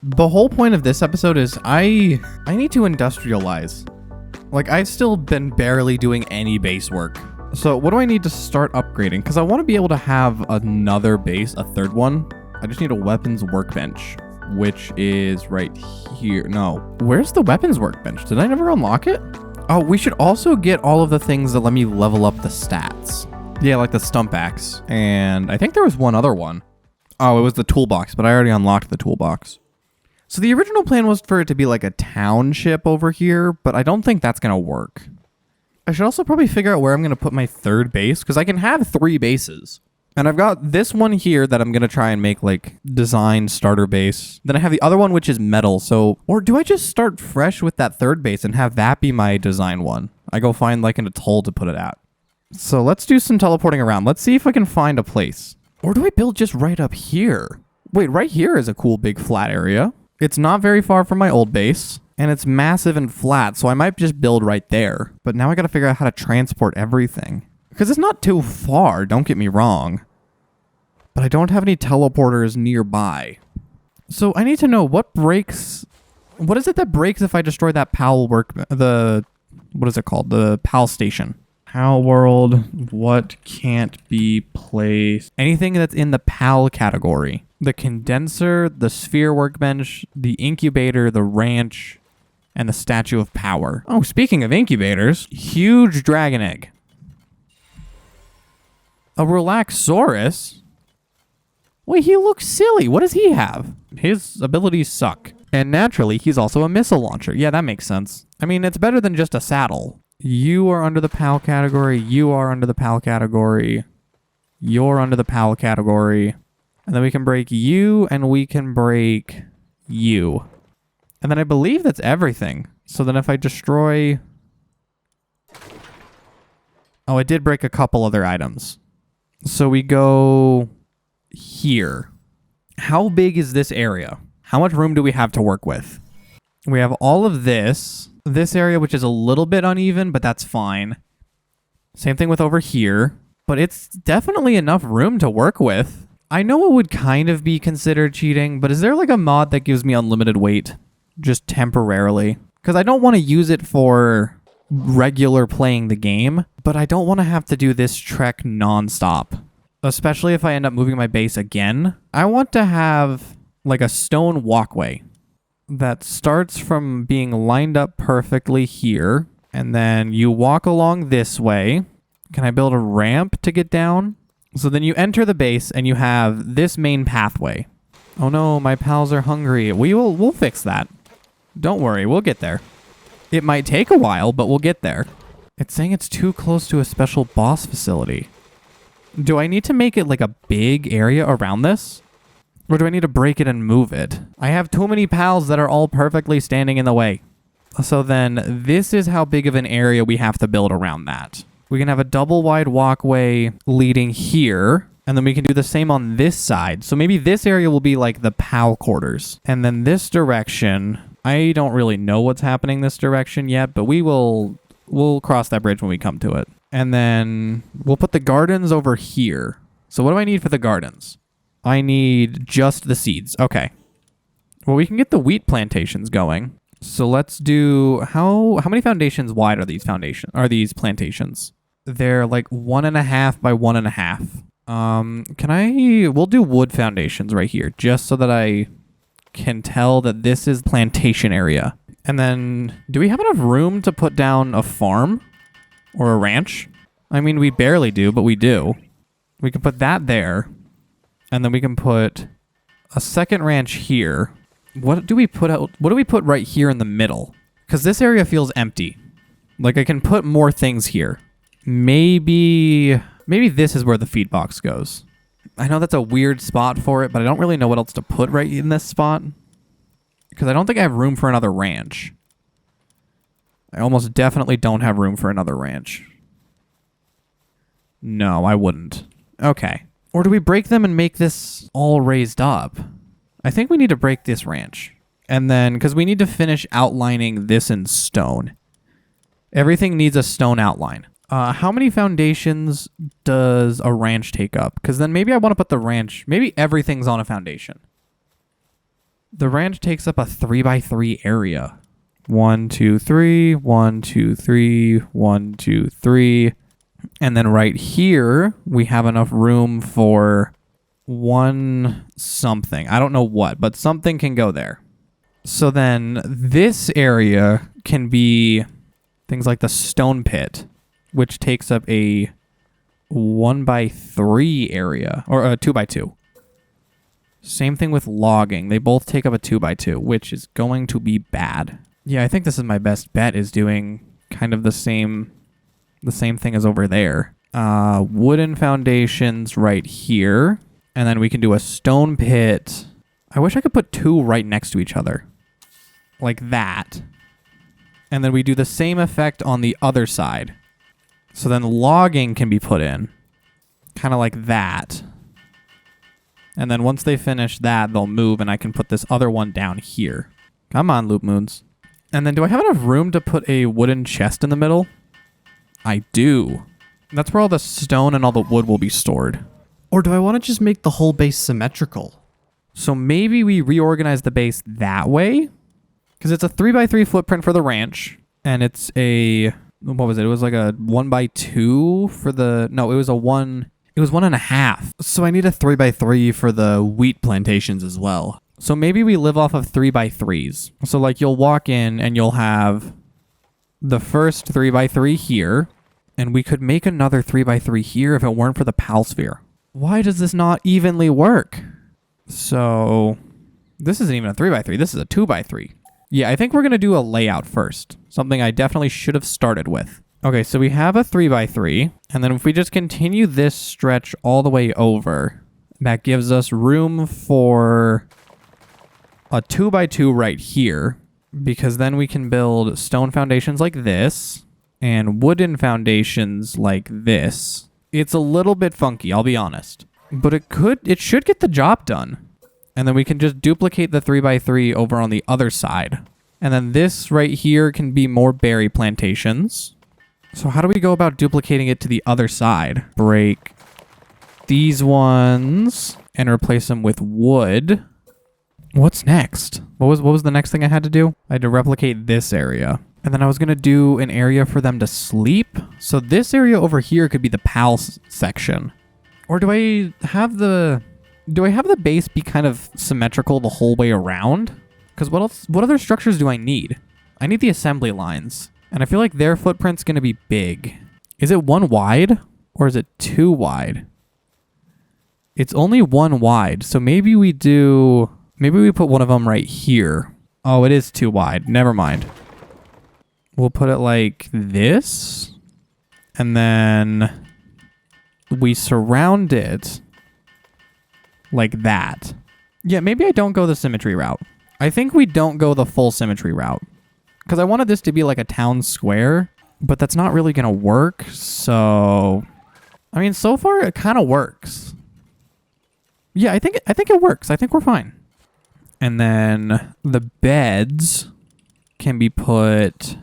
The whole point of this episode is I need to industrialize. Like, I've still been barely doing any base work. So what do I need to start upgrading? Because I want to be able to have another base, a third one. I just need a weapons workbench, which is right here. No, where's the weapons workbench? Did I never unlock it? Oh, we should also get all of the things that let me level up the stats. Yeah, like the stump axe. And I think there was one other one. Oh, it was the toolbox, but I already unlocked the toolbox. So the original plan was for it to be like a township over here, but I don't think that's going to work. I should also probably figure out where I'm going to put my third base, because I can have 3 bases. And I've got this one here that I'm going to try and make like design starter base. Then I have the other one, which is metal. So, or do I just start fresh with that third base and have that be my design one? I go find like an atoll to put it at. So let's do some teleporting around. Let's see if I can find a place. Or do I build just right up here? Wait, right here is a cool big flat area. It's not very far from my old base, and it's massive and flat, so I might just build right there. But now I gotta figure out how to transport everything. Because it's not too far, don't get me wrong. But I don't have any teleporters nearby. So I need to know what breaks... What is it that breaks if I destroy that PAL work... What is it called? The PAL station. Palworld, what can't be placed? Anything that's in the PAL category. The condenser, the sphere workbench, the incubator, the ranch, and the statue of power. Oh, speaking of incubators, huge dragon egg. A Relaxaurus? Wait, he looks silly. What does he have? His abilities suck. And naturally, he's also a missile launcher. Yeah, that makes sense. I mean, it's better than just a saddle. You are under the PAL category. You are under the PAL category. You're under the PAL category. And then we can break you, and we can break you. And then I believe that's everything. So then if I destroy... Oh, I did break a couple other items. So we go here. How big is this area? How much room do we have to work with? We have all of this. This area, which is a little bit uneven, but that's fine. Same thing with over here. But it's definitely enough room to work with. I know it would kind of be considered cheating, but is there like a mod that gives me unlimited weight? Just temporarily? Because I don't want to use it for regular playing the game, but I don't want to have to do this trek nonstop. Especially if I end up moving my base again. I want to have like a stone walkway that starts from being lined up perfectly here, and then you walk along this way. Can I build a ramp to get down? So then you enter the base and you have this main pathway. Oh no, my pals are hungry. We'll fix that. Don't worry, we'll get there. It might take a while, but we'll get there. It's saying it's too close to a special boss facility. Do I need to make it like a big area around this? Or do I need to break it and move it? I have too many pals that are all perfectly standing in the way. So then this is how big of an area we have to build around that. We can have a double wide walkway leading here, and then we can do the same on this side. So maybe this area will be like the PAL quarters. And then this direction, I don't really know what's happening this direction yet, but we'll cross that bridge when we come to it. And then we'll put the gardens over here. So what do I need for the gardens? I need just the seeds. Okay. Well, we can get the wheat plantations going. So let's do... How many foundations wide are these plantations? They're like 1.5 by 1.5. We'll do wood foundations right here, just so that I can tell that this is plantation area. And then, do we have enough room to put down a farm? Or a ranch? I mean, we barely do, but we do. We can put that there. And then we can put a second ranch here. What do we put right here in the middle? Because this area feels empty. Like, I can put more things here. Maybe this is where the feed box goes. I know that's a weird spot for it, but I don't really know what else to put right in this spot. Because I don't think I have room for another ranch. I almost definitely don't have room for another ranch. No, I wouldn't. Okay. Or do we break them and make this all raised up? I think we need to break this ranch. And then, because we need to finish outlining this in stone. Everything needs a stone outline. How many foundations does a ranch take up? Because then maybe I want to put the ranch... Maybe everything's on a foundation. The ranch takes up a 3x3 area. 1, 2, 3, 1, 2, 3, 1, 2, 3. And then right here, we have enough room for one something. I don't know what, but something can go there. So then this area can be things like the stone pit, which takes up a 1x3 area, or a 2x2. Same thing with logging. They both take up a 2x2, which is going to be bad. Yeah, I think this is my best bet, is doing kind of the same thing as over there. Wooden foundations right here. And then we can do a stone pit. I wish I could put 2 right next to each other. Like that. And then we do the same effect on the other side. So then logging can be put in. Kind of like that. And then once they finish that, they'll move and I can put this other one down here. Come on, Loop Moons. And then do I have enough room to put a wooden chest in the middle? I do. That's where all the stone and all the wood will be stored. Or do I want to just make the whole base symmetrical? So maybe we reorganize the base that way. Because it's a 3x3 footprint for the ranch. And it's a... What was it? It was like a 1x2 for the... No, it was a 1... It was 1.5. So I need a 3x3 for the wheat plantations as well. So maybe we live off of 3x3s. So like you'll walk in and you'll have the first 3x3 here. And we could make another 3x3 here if it weren't for the pal sphere. Why does this not evenly work? So this isn't even a 3x3. This is a 2x3. Yeah, I think we're going to do a layout first. Something I definitely should have started with. Okay, so we have a 3x3. And then if we just continue this stretch all the way over, that gives us room for a 2x2 right here. Because then we can build stone foundations like this and wooden foundations like this. It's a little bit funky, I'll be honest. But it should get the job done. And then we can just duplicate the 3x3 over on the other side. And then this right here can be more berry plantations. So how do we go about duplicating it to the other side? Break these ones and replace them with wood. What's next? What was the next thing I had to do? I had to replicate this area. And then I was going to do an area for them to sleep. So this area over here could be the PAL section. Or do I have the base be kind of symmetrical the whole way around? Because what other structures do I need? I need the assembly lines. And I feel like their footprint's going to be big. Is it 1 wide or is it 2 wide? It's only 1 wide. So maybe we put one of them right here. Oh, it is 2 wide. Never mind. We'll put it like this. And then we surround it like that. Yeah, maybe I don't go the symmetry route. I think we don't go the full symmetry route. Because I wanted this to be like a town square, but that's not really going to work. So, I mean, so far it kind of works. Yeah, I think it works. I think we're fine. And then the beds can be put...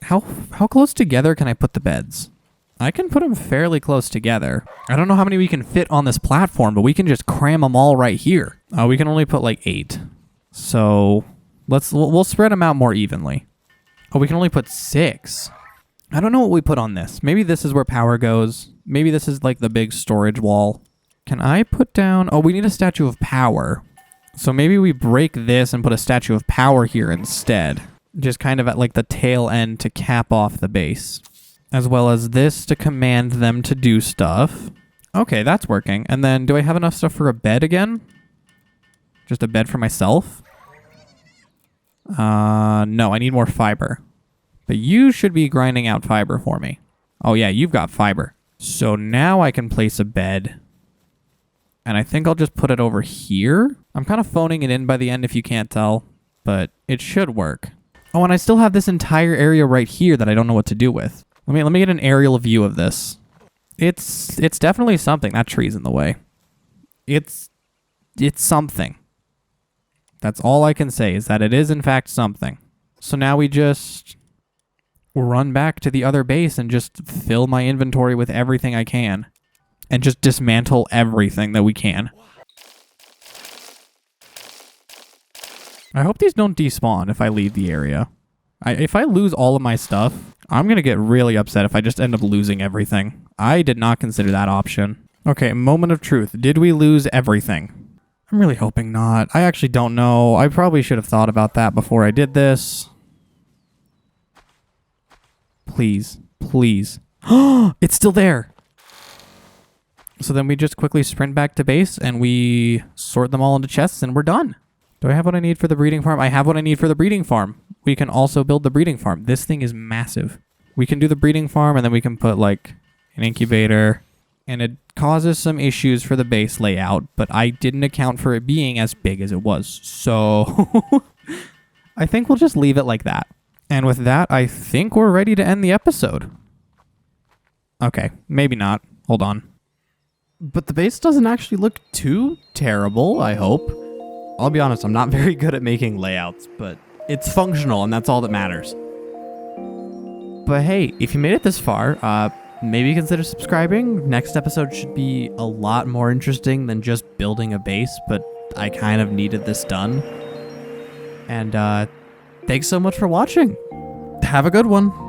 How close together can I put the beds? I can put them fairly close together. I don't know how many we can fit on this platform, but we can just cram them all right here. We can only put like 8. So we'll spread them out more evenly. Oh, we can only put 6. I don't know what we put on this. Maybe this is where power goes. Maybe this is like the big storage wall. Can I put down... Oh, we need a statue of power. So maybe we break this and put a statue of power here instead. Just kind of at like the tail end to cap off the base. As well as this to command them to do stuff. Okay, that's working. And then do I have enough stuff for a bed again? Just a bed for myself? No, I need more fiber. But you should be grinding out fiber for me. Oh yeah, you've got fiber. So now I can place a bed. And I think I'll just put it over here. I'm kind of phoning it in by the end if you can't tell. But it should work. Oh, and I still have this entire area right here that I don't know what to do with. Let me get an aerial view of this. It's definitely something. That tree's in the way. It's something. That's all I can say, is that it is in fact something. So now we just run back to the other base and just fill my inventory with everything I can. And just dismantle everything that we can. I hope these don't despawn if I leave the area. If I lose all of my stuff, I'm going to get really upset if I just end up losing everything. I did not consider that option. Okay, moment of truth. Did we lose everything? I'm really hoping not. I actually don't know. I probably should have thought about that before I did this. Please. Please. It's still there. So then we just quickly sprint back to base and we sort them all into chests and we're done. Do I have what I need for the breeding farm? I have what I need for the breeding farm. We can also build the breeding farm. This thing is massive. We can do the breeding farm and then we can put like an incubator. And it causes some issues for the base layout, but I didn't account for it being as big as it was. So I think we'll just leave it like that. And with that, I think we're ready to end the episode. Okay, maybe not. Hold on. But the base doesn't actually look too terrible, I hope. I'll be honest, I'm not very good at making layouts, but it's functional and that's all that matters. But hey, if you made it this far, maybe consider subscribing. Next episode should be a lot more interesting than just building a base, but I kind of needed this done. And thanks so much for watching. Have a good one.